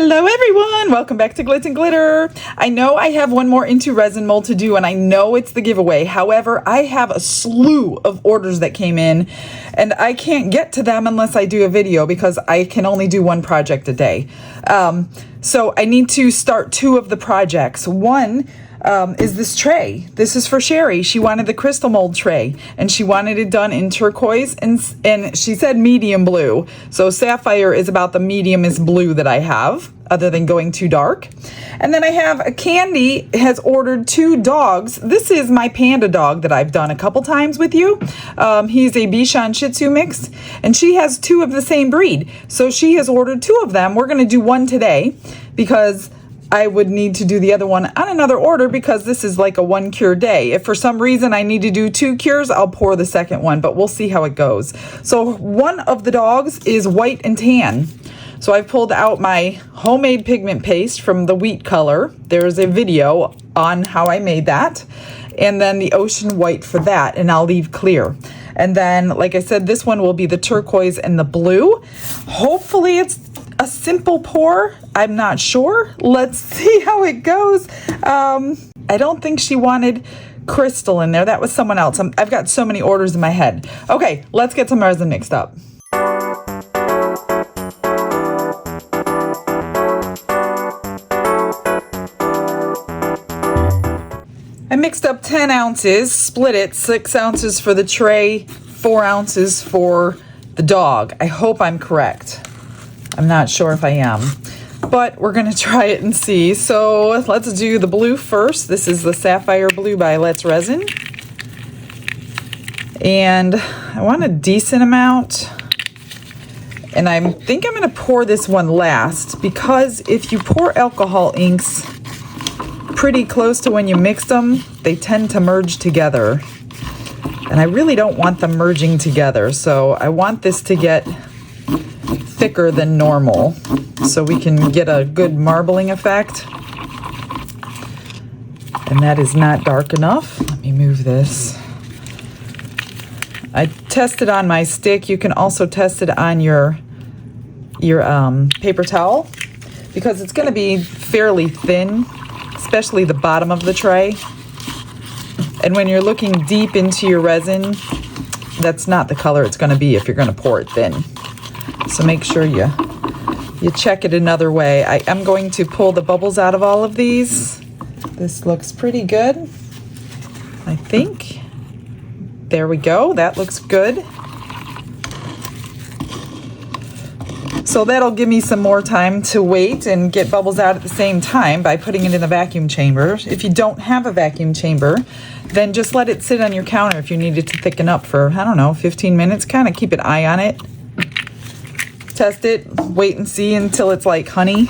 Hello everyone, welcome back to Glitz and Glitter. I know I have one more into resin mold to do and I know it's the giveaway. However, I have a slew of orders that came in and I can't get to them unless I do a video because I can only do one project a day. So I need to start two of the projects. One is this tray. This is for Sherry. She wanted the crystal mold tray and she wanted it done in turquoise and she said medium blue. So sapphire is about the mediumest blue that I have other than going too dark. And then I have a Candy has ordered two dogs. This is my panda dog that I've done a couple times with you. He's a Bichon Shih Tzu mix and she has two of the same breed. So she has ordered two of them. We're going to do one today because I would need to do the other one on another order because this is like a one cure day. If for some reason I need to do two cures, I'll pour the second one, but we'll see how it goes. So one of the dogs is white and tan. So I've pulled out my homemade pigment paste from the wheat color. There's a video on how I made that. And then the ocean white for that, and I'll leave clear. And then, like I said, this one will be the turquoise and the blue. Hopefully it's a simple pour. I'm not sure. Let's see how it goes. I don't think she wanted crystal in there. That was someone else. I've got so many orders in my head. Okay, let's get some resin mixed up. I mixed up 10 ounces, split it, 6 ounces for the tray, 4 ounces for the dog. I hope I'm correct. I'm not sure if I am, but we're going to try it and see. So let's do the blue first. This is the Sapphire Blue by Let's Resin. And I want a decent amount. And I think I'm going to pour this one last because if you pour alcohol inks pretty close to when you mix them, they tend to merge together. And I really don't want them merging together. So I want this to get thicker than normal so we can get a good marbling effect. And that is not dark enough. Let me move this. I tested on my stick. You can also test it on your paper towel because it's going to be fairly thin, especially the bottom of the tray. And when you're looking deep into your resin, that's not the color it's going to be if you're going to pour it thin. So make sure you check it another way. I am going to pull the bubbles out of all of these. This looks pretty good, I think. There we go. That looks good. So that'll give me some more time to wait and get bubbles out at the same time by putting it in the vacuum chamber. If you don't have a vacuum chamber, then just let it sit on your counter if you need it to thicken up for, I don't know, 15 minutes. Kind of keep an eye on it. Test it, wait and see until it's like honey,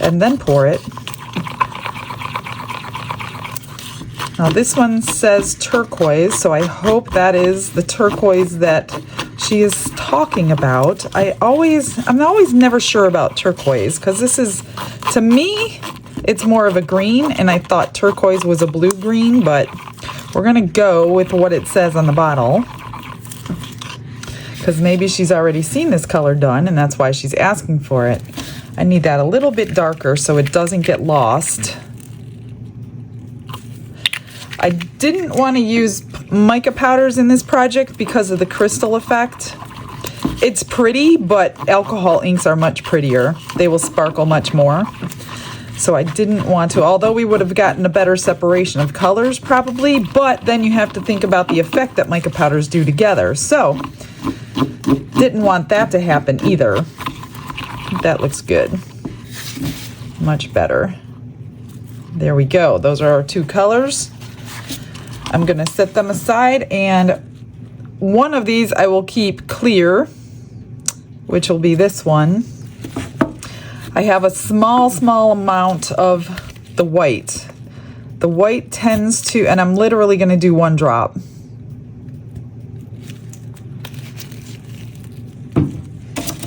and then pour it. Now this one says turquoise, so I hope that is the turquoise that she is talking about. I'm always never sure about turquoise because this is, to me, it's more of a green, and I thought turquoise was a blue-green, but we're gonna go with what it says on the bottle. Because maybe she's already seen this color done and that's why she's asking for it. I need that a little bit darker so it doesn't get lost. I didn't want to use mica powders in this project because of the crystal effect. It's pretty, but alcohol inks are much prettier. They will sparkle much more. So I didn't want to, although we would have gotten a better separation of colors probably, but then you have to think about the effect that mica powders do together. So didn't want that to happen either. That looks good. Much better. There we go. Those are our two colors. I'm going to set them aside, and one of these I will keep clear, which will be this one. I have a small amount of the white. The white tends to, and I'm literally going to do one drop.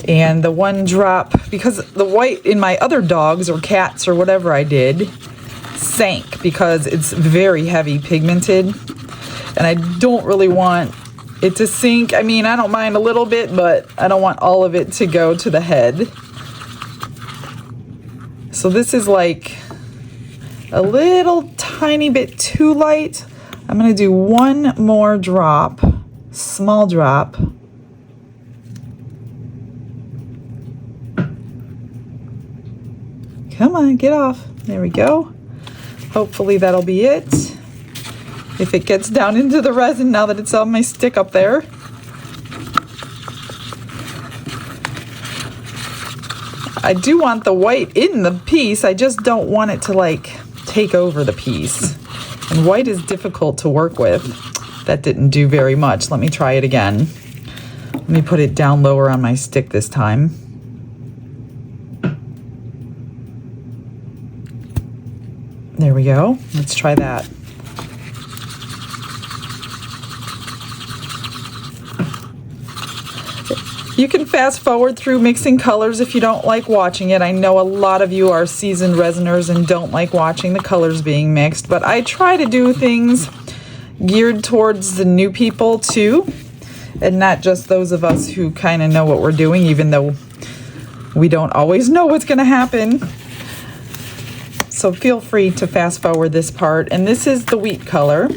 And the one drop, because the white in my other dogs or cats or whatever I did sank because it's very heavy pigmented. And I don't really want it to sink. I mean, I don't mind a little bit, but I don't want all of it to go to the head. So this is like a little tiny bit too light. I'm gonna do one more drop, small drop. Come on, get off. There we go. Hopefully that'll be it. If it gets down into the resin now that it's on my stick up there. I do want the white in the piece. I just don't want it to like take over the piece. And white is difficult to work with. That didn't do very much. Let me try it again. Let me put it down lower on my stick this time. There we go. Let's try that. You can fast forward through mixing colors if you don't like watching it. I know a lot of you are seasoned resiners and don't like watching the colors being mixed, but I try to do things geared towards the new people too, and not just those of us who kind of know what we're doing, even though we don't always know what's going to happen. So feel free to fast forward this part. And this is the wheat color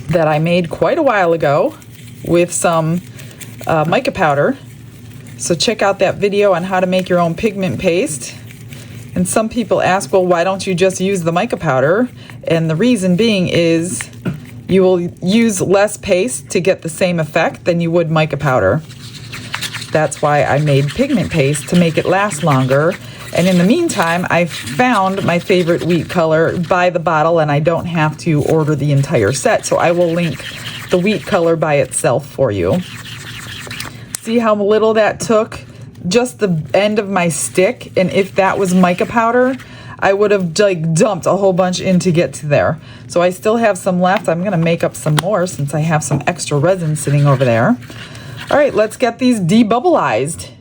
that I made quite a while ago with some mica powder. So check out that video on how to make your own pigment paste. And some people ask, well, why don't you just use the mica powder? And the reason being is you will use less paste to get the same effect than you would mica powder. That's why I made pigment paste, to make it last longer. And in the meantime, I found my favorite wheat color by the bottle, and I don't have to order the entire set. So I will link the wheat color by itself for you. See how little that took? Just the end of my stick. And if that was mica powder, I would have like dumped a whole bunch in to get to there. So I still have some left. I'm gonna make up some more since I have some extra resin sitting over there. All right, let's get these debubbleized.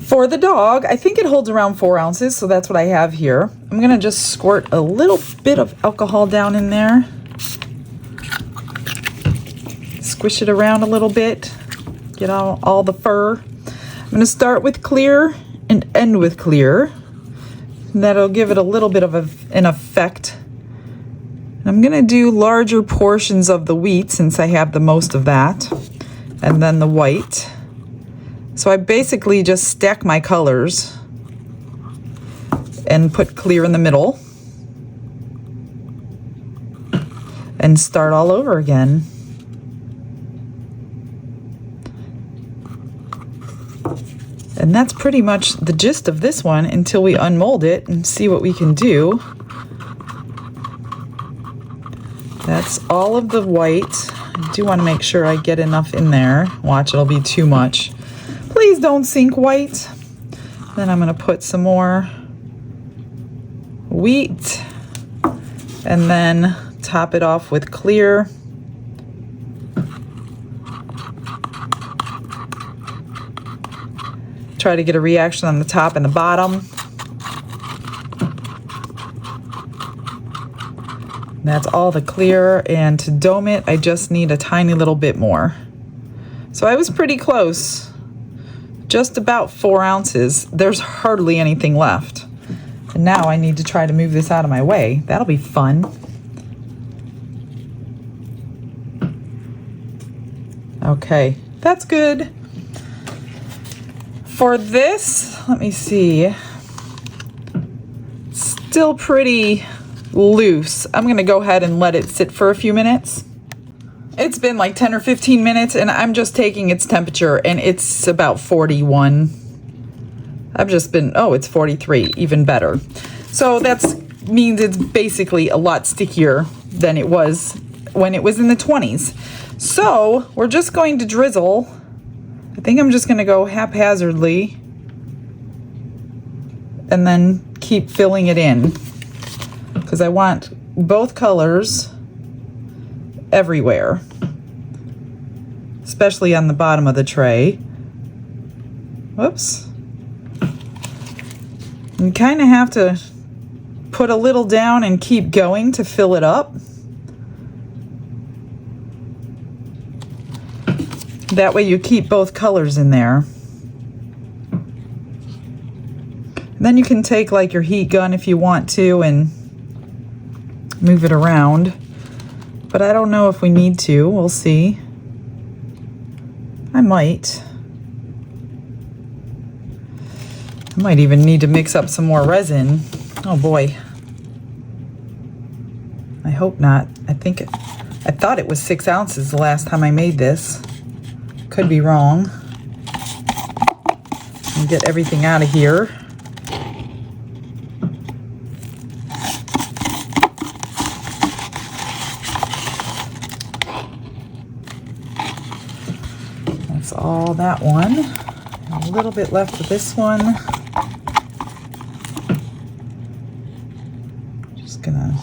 For the dog, I think it holds around 4 ounces, so that's what I have here. I'm gonna just squirt a little bit of alcohol down in there. Squish it around a little bit, get all the fur. I'm gonna start with clear and end with clear. And that'll give it a little bit of an effect. I'm gonna do larger portions of the wheat since I have the most of that, and then the white. So I basically just stack my colors and put clear in the middle and start all over again. And that's pretty much the gist of this one until we unmold it and see what we can do. That's all of the white. I do want to make sure I get enough in there. Watch, it'll be too much. Please don't sink white. Then I'm going to put some more wheat and then top it off with clear. Try to get a reaction on the top and the bottom. That's all the clear, and to dome it, I just need a tiny little bit more. So I was pretty close. Just about 4 ounces. There's hardly anything left. And now I need to try to move this out of my way. That'll be fun. Okay, that's good. For this, let me see. Still pretty loose. I'm gonna go ahead and let it sit for a few minutes. It's been like 10 or 15 minutes and I'm just taking its temperature and it's about 41. I've just been, oh, it's 43, even better. So that means it's basically a lot stickier than it was when it was in the 20s. So we're just going to drizzle. I think I'm just gonna go haphazardly and then keep filling it in because I want both colors everywhere, especially on the bottom of the tray. Whoops. You kind of have to put a little down and keep going to fill it up. That way you keep both colors in there. Then you can take like your heat gun if you want to and move it around. But I don't know if we need to. We'll see. I might. I might even need to mix up some more resin. Oh boy. I hope not. I thought it was 6 ounces the last time I made this. Could be wrong. And get everything out of here. That's all that one. And a little bit left of this one. Just gonna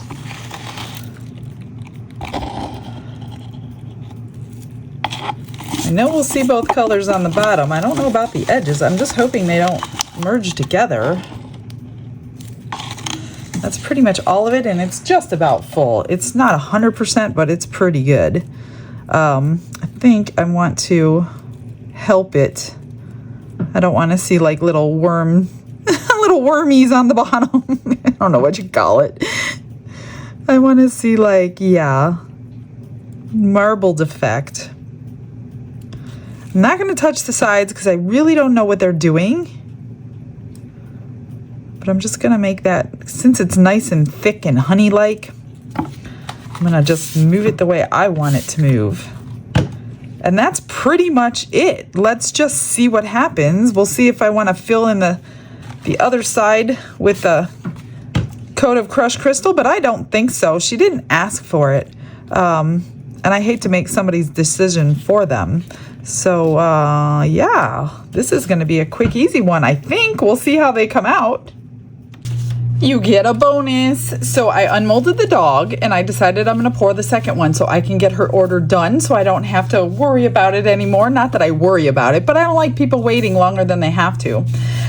I know we'll see both colors on the bottom. I don't know about the edges. I'm just hoping they don't merge together. That's pretty much all of it, and it's just about full. It's not 100%, but it's pretty good. I think I want to help it. I don't want to see like little little wormies on the bottom. I don't know what you call it. I want to see like, yeah, marbled effect. I'm not going to touch the sides because I really don't know what they're doing. But I'm just going to make that, since it's nice and thick and honey-like, I'm going to just move it the way I want it to move. And that's pretty much it. Let's just see what happens. We'll see if I want to fill in the other side with a coat of crushed crystal, but I don't think so. She didn't ask for it. And I hate to make somebody's decision for them. So, yeah, this is going to be a quick, easy one, I think. We'll see how they come out. You get a bonus. So I unmolded the dog, and I decided I'm going to pour the second one so I can get her order done so I don't have to worry about it anymore. Not that I worry about it, but I don't like people waiting longer than they have to.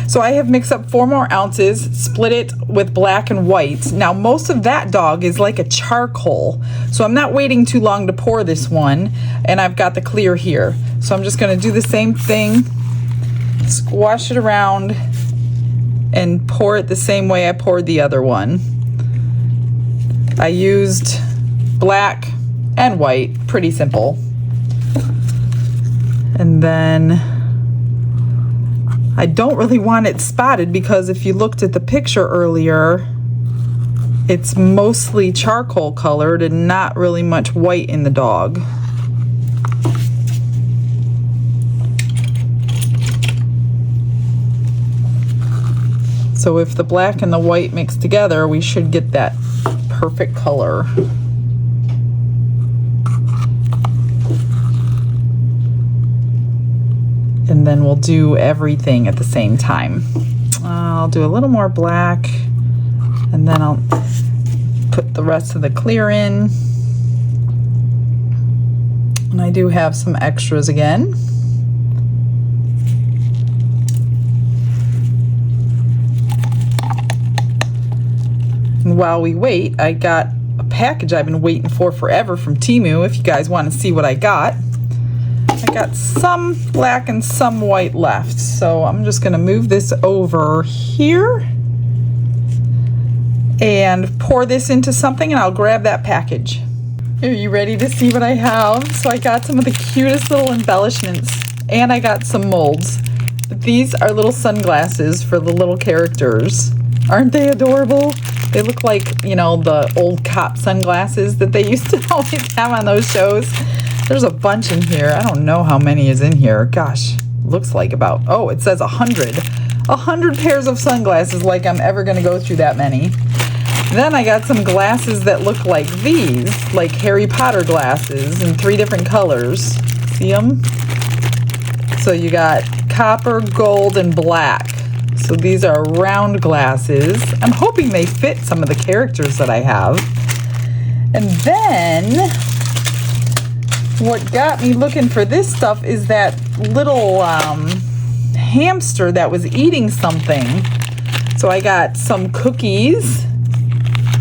So I have mixed up 4 more ounces, split it with black and white. Now, most of that dog is like a charcoal, so I'm not waiting too long to pour this one, and I've got the clear here. So I'm just going to do the same thing, squash it around, and pour it the same way I poured the other one. I used black and white, pretty simple. And then I don't really want it spotted because if you looked at the picture earlier, it's mostly charcoal colored and not really much white in the dog. So if the black and the white mix together, we should get that perfect color. And then we'll do everything at the same time. I'll do a little more black, and then I'll put the rest of the clear in. And I do have some extras again. And while we wait, I got a package I've been waiting for forever from Teemu, if you guys want to see what I got. I got some black and some white left, so I'm just going to move this over here and pour this into something, and I'll grab that package. Are you ready to see what I have? So I got some of the cutest little embellishments, and I got some molds. But these are little sunglasses for the little characters. Aren't they adorable? They look like, you know, the old cop sunglasses that they used to always have on those shows. There's a bunch in here. I don't know how many is in here. Gosh, looks like about, oh, it says 100. 100 pairs of sunglasses, like I'm ever going to go through that many. Then I got some glasses that look like these, like Harry Potter glasses in 3 different colors. See them? So you got copper, gold, and black. So these are round glasses. I'm hoping they fit some of the characters that I have. And then what got me looking for this stuff is that little hamster that was eating something. So I got some cookies,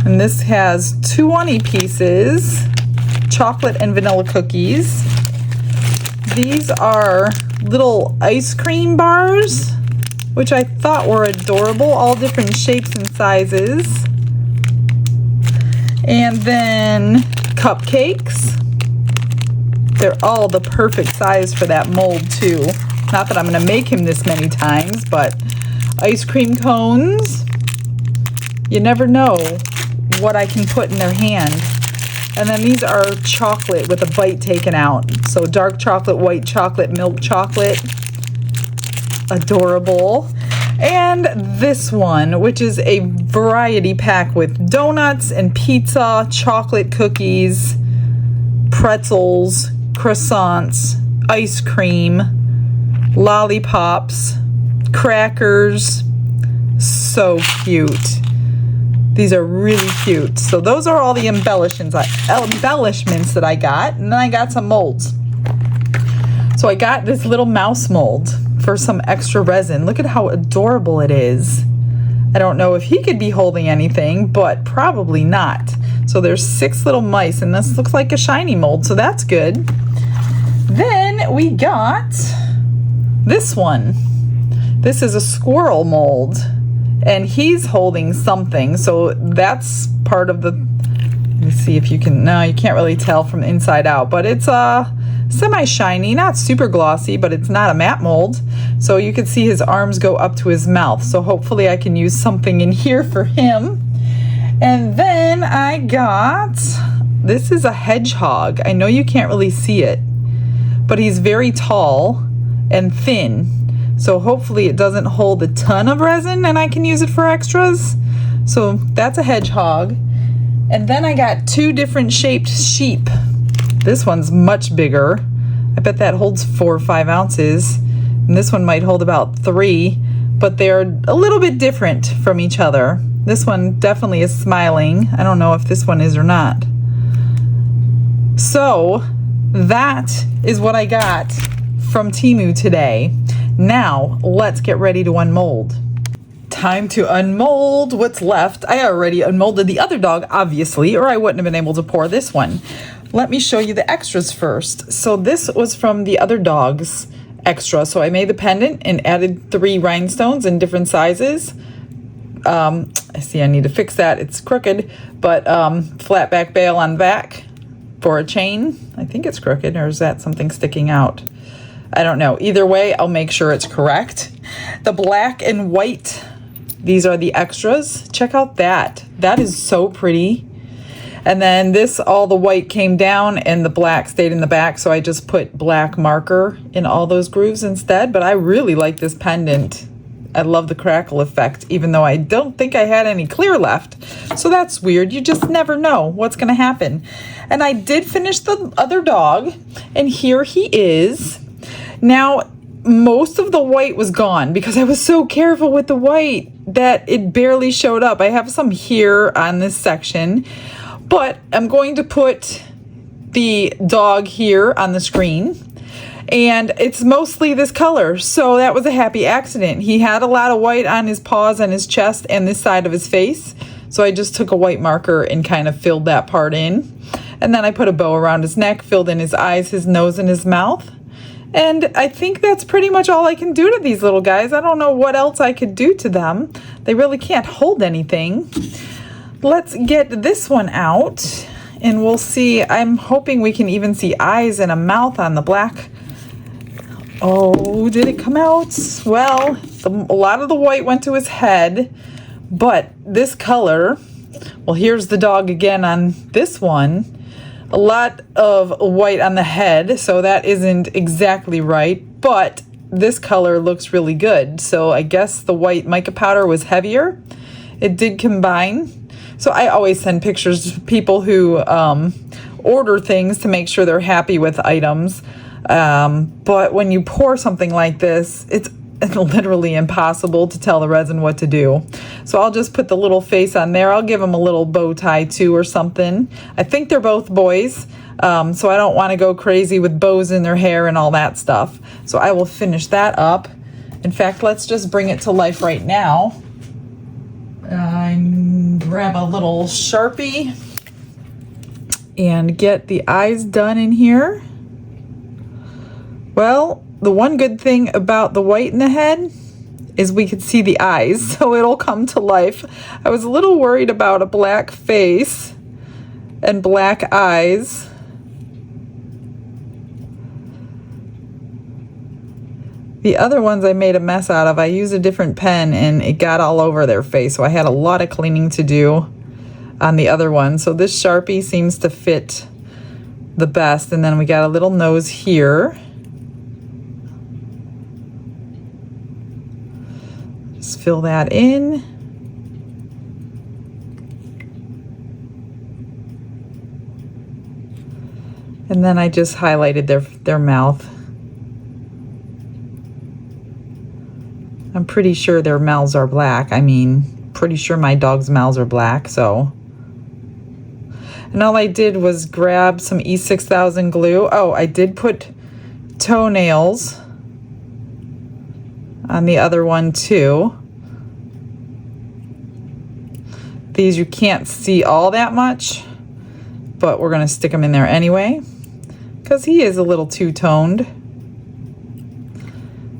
and this has 20 pieces, chocolate and vanilla cookies. These are little ice cream bars, which I thought were adorable, all different shapes and sizes. And then cupcakes. They're all the perfect size for that mold too. Not that I'm gonna make him this many times, but ice cream cones. You never know what I can put in their hand. And then these are chocolate with a bite taken out. So dark chocolate, white chocolate, milk chocolate. Adorable. And this one, which is a variety pack with donuts and pizza, chocolate cookies, pretzels, croissants, ice cream, lollipops, crackers. So cute. These are really cute. So those are all the embellishments that I got. And then I got some molds. So I got this little mouse mold for some extra resin. Look at how adorable it is. I don't know if he could be holding anything, but probably not. So there's 6 little mice, and this looks like a shiny mold, so that's good. Then we got this one. This is a squirrel mold, and he's holding something, so that's part of the, let me see if you can, no, you can't really tell from the inside out, but it's semi-shiny, not super glossy, but it's not a matte mold. So you can see his arms go up to his mouth. So hopefully I can use something in here for him. And then I got, this is a hedgehog. I know you can't really see it, but he's very tall and thin. So hopefully it doesn't hold a ton of resin and I can use it for extras. So that's a hedgehog. And then I got 2 different shaped sheep. This one's much bigger. I bet that holds 4 or 5 ounces. And this one might hold about 3, but they're a little bit different from each other. This one definitely is smiling. I don't know if this one is or not. So that is what I got from Teemu today. Now let's get ready to unmold. Time to unmold what's left. I already unmolded the other dog, obviously, or I wouldn't have been able to pour this one. Let me show you the extras first. So this was from the other dog's extra. So I made the pendant and added 3 rhinestones in different sizes. I see I need to fix that. It's crooked, but flat back bail on back for a chain. I think it's crooked, or is that something sticking out? I don't know. Either way, I'll make sure it's correct. The black and white, these are the extras. Check out that. That is so pretty. And then this, all the white came down and the black stayed in the back. So I just put black marker in all those grooves instead. But I really like this pendant. I love the crackle effect, even though I don't think I had any clear left. So that's weird. You just never know what's going to happen. And I did finish the other dog. And here he is. Now, most of the white was gone because I was so careful with the white that it barely showed up. I have some here on this section. But I'm going to put the dog here on the screen, and it's mostly this color. So that was a happy accident. He had a lot of white on his paws and his chest and this side of his face. So I just took a white marker and kind of filled that part in. And then I put a bow around his neck, filled in his eyes, his nose, and his mouth. And I think that's pretty much all I can do to these little guys. I don't know what else I could do to them. They really can't hold anything. Let's get this one out and we'll see. I'm hoping we can even see eyes and a mouth on the black. Oh, did it come out? Well, a lot of the white went to his head, but this color, well, here's the dog again on this one. A lot of white on the head, so that isn't exactly right, but this color looks really good. So I guess the white mica powder was heavier. It did combine. So I always send pictures to people who order things to make sure they're happy with items. But when you pour something like this, it's literally impossible to tell the resin what to do. So I'll just put the little face on there. I'll give them a little bow tie too or something. I think they're both boys, so I don't want to go crazy with bows in their hair and all that stuff. So I will finish that up In fact, let's just bring it to life right now. Grab a little Sharpie and get the eyes done in here. Well, the one good thing about the white in the head is we could see the eyes, so it'll come to life. I was a little worried about a black face and black eyes. The other ones I made a mess out of. I used a different pen and it got all over their face, so I had a lot of cleaning to do on the other one. So this Sharpie seems to fit the best. And then we got a little nose here. Just fill that in. And then I just highlighted their mouth. I'm pretty sure their mouths are black. I mean, pretty sure my dog's mouths are black, so. And all I did was grab some E6000 glue. Oh, I did put toenails on the other one too. These you can't see all that much, but we're gonna stick them in there anyway, because he is a little two-toned.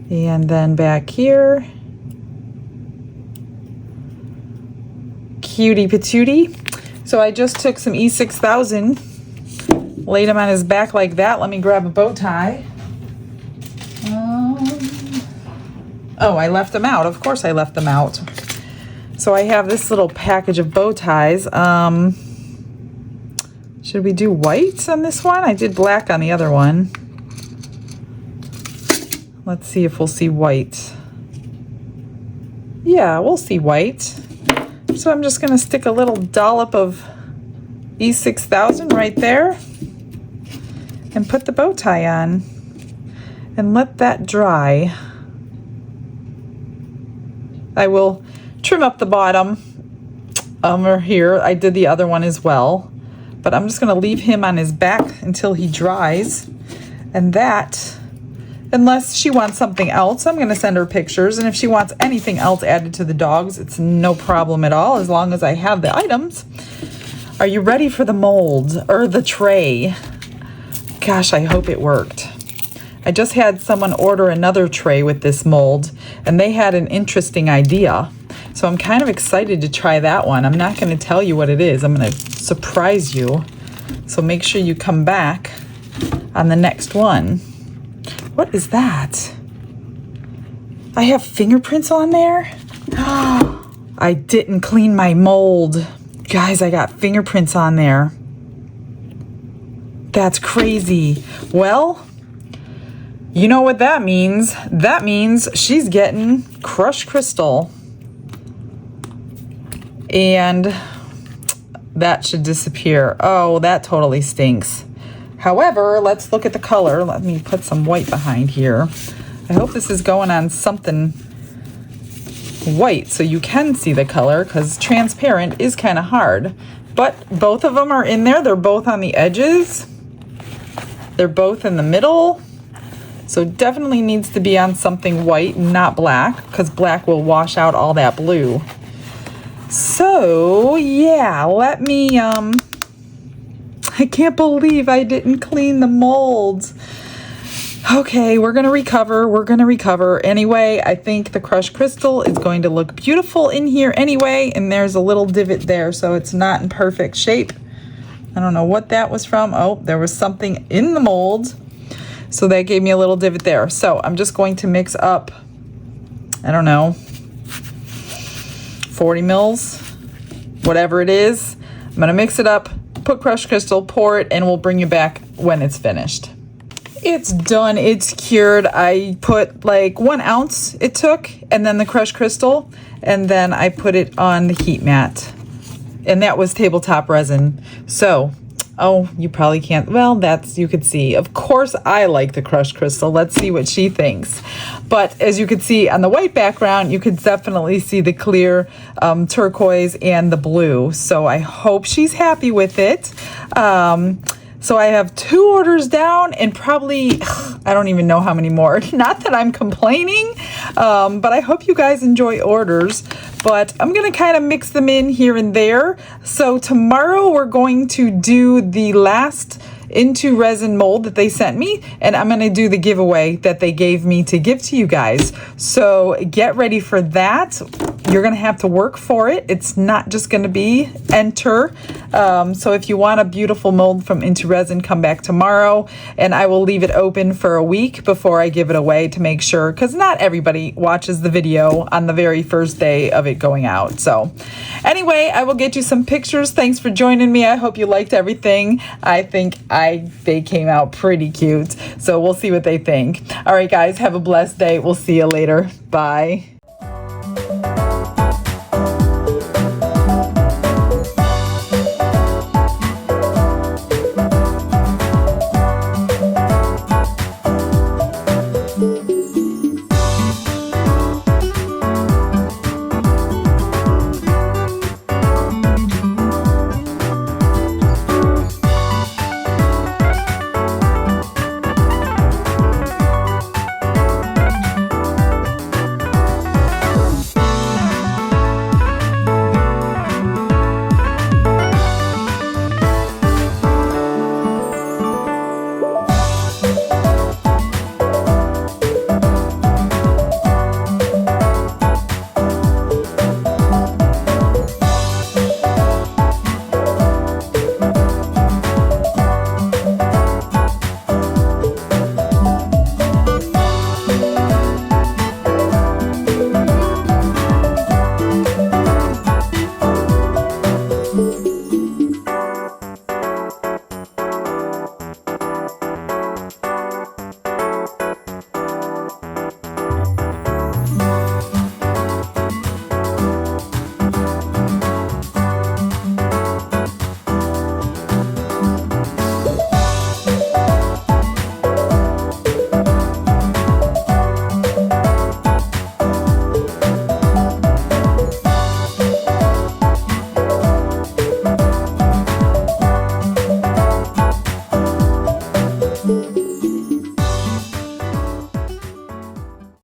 And then back here, cutie patootie. So I just took some E6000, laid him on his back like that. Let me grab a bow tie. Oh, I left them out. Of course I left them out. So I have this little package of bow ties. Should we do white on this one? I did black on the other one. Let's see if we'll see white. Yeah, we'll see white. So I'm just gonna stick a little dollop of E6000 right there and put the bow tie on and let that dry. I will trim up the bottom or here. I did the other one as well, but I'm just gonna leave him on his back until he dries. And that, unless she wants something else, I'm going to send her pictures. And if she wants anything else added to the dogs, it's no problem at all, as long as I have the items. Are you ready for the mold or the tray? Gosh, I hope it worked. I just had someone order another tray with this mold, and they had an interesting idea. So I'm kind of excited to try that one. I'm not going to tell you what it is. I'm going to surprise you. So make sure you come back on the next one. What is that? I have fingerprints on there? I didn't clean my mold. Guys, I got fingerprints on there. That's crazy. Well, you know what that means. That means she's getting crushed crystal. And that should disappear. Oh, that totally stinks. However, let's look at the color. Let me put some white behind here. I hope this is going on something white so you can see the color, because transparent is kind of hard. But both of them are in there. They're both on the edges. They're both in the middle. So definitely needs to be on something white, not black, because black will wash out all that blue. So yeah, let me, I can't believe I didn't clean the molds. Okay, we're gonna recover. We're gonna recover. Anyway, I think the crushed crystal is going to look beautiful in here anyway, and there's a little divot there, so it's not in perfect shape. I don't know what that was from. Oh, there was something in the mold, so that gave me a little divot there. So I'm just going to mix up, I don't know, 40 mils, whatever it is. I'm gonna mix it up, put crushed crystal, pour it, and we'll bring you back when it's finished. It's done, it's cured. I put like 1 ounce it took, and then the crushed crystal, and then I put it on the heat mat. And that was tabletop resin. So, oh, you probably can't, well, that's, you could see. Of course I like the crushed crystal. Let's see what she thinks. But as you could see on the white background, you could definitely see the clear turquoise and the blue. So I hope she's happy with it. So I have 2 orders down and probably, I don't even know how many more. Not that I'm complaining, but I hope you guys enjoy orders. But I'm going to kind of mix them in here and there. So tomorrow we're going to do the last Into Resin mold that they sent me, and I'm going to do the giveaway that they gave me to give to you guys. So get ready for that. You're going to have to work for it. It's not just going to be enter. So if you want a beautiful mold from Into Resin, come back tomorrow, and I will leave it open for a week before I give it away to make sure, because not everybody watches the video on the very first day of it going out. So anyway, I will get you some pictures. Thanks for joining me. I hope you liked everything. I think they came out pretty cute. So we'll see what they think. All right, guys, have a blessed day. We'll see you later. Bye.